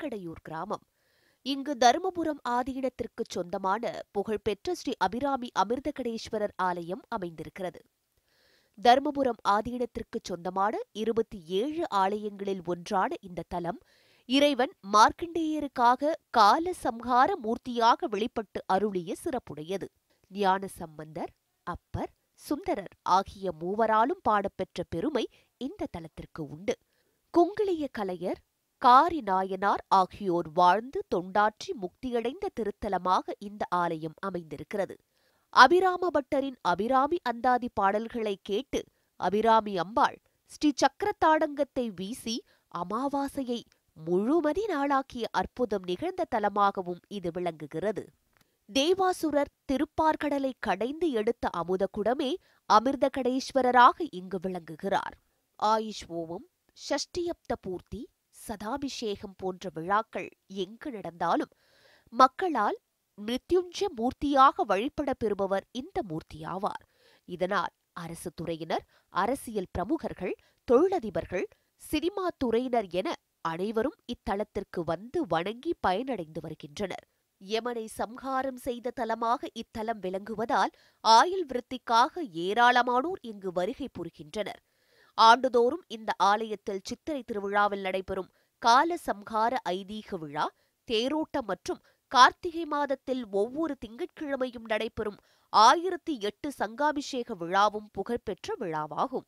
திருக்கடையூர் கிராமம். இங்கு தருமபுரம் ஆதீனத்திற்கு சொந்தமான புகழ்பெற்ற ஸ்ரீ அபிராமி அமிர்தகடேஸ்வரர் ஆலயம் அமைந்திருக்கிறது. தருமபுரம் ஆதீனத்திற்கு சொந்தமான 27 ஆலயங்களில் ஒன்றான இந்த தலம் இறைவன் மார்க்கண்டேயருக்காக கால சம்ஹார மூர்த்தியாக வெளிப்பட்டு அருளிய சிறப்புடையது. ஞான சம்பந்தர், அப்பர், சுந்தரர் ஆகிய மூவராலும் பாடப்பெற்ற பெருமை இந்த தலத்திற்கு உண்டு. குங்கிலிய கலையர், காரி நாயனார் ஆகியோர் வாழ்ந்து தொண்டாற்றி முக்தியடைந்த திருத்தலமாக இந்த ஆலயம் அமைந்திருக்கிறது. அபிராம பட்டரின் அபிராமி அந்தாதி பாடல்களை கேட்டு அபிராமி அம்பாள் ஸ்ரீ சக்கரத்தாடங்கத்தை வீசி அமாவாசையை முழுமதி நாளாக்கிய அற்புதம் நிகழ்ந்த தலமாகவும் இது விளங்குகிறது. தேவாசுரர் திருப்பார்கடலை கடைந்து எடுத்த அமுதகுடமே அமிர்தகடேஸ்வரராக இங்கு விளங்குகிறார். ஆயுஷ் ஓமம், ஷஷ்டியப்த பூர்த்தி, சதாபிஷேகம் போன்ற விழாக்கள் எங்கு நடந்தாலும் மக்களால் மிருத்யுஞ்ச மூர்த்தியாக வழிபட பெறுபவர் இந்த மூர்த்தியாவார். இதனால் அரசு துறையினர், அரசியல் பிரமுகர்கள், தொழிலதிபர்கள், சினிமா துறையினர் என அனைவரும் இத்தலத்திற்கு வந்து வணங்கி பயனடைந்து வருகின்றனர். யமனை சம்ஹாரம் செய்த தலமாக இத்தலம் விளங்குவதால் ஆயுள் விருத்திக்காக ஏராளமானோர் இங்கு வருகை புரிகின்றனர். ஆண்டுதோறும் இந்த ஆலயத்தில் சித்திரை திருவிழாவில் நடைபெறும் கால சம்ஹார ஐதீக விழா, தேரோட்டம் மற்றும் கார்த்திகை மாதத்தில் ஒவ்வொரு திங்கட்கிழமையும் நடைபெறும் 1008 சங்காபிஷேக விழாவும் புகழ்பெற்ற விழாவாகும்.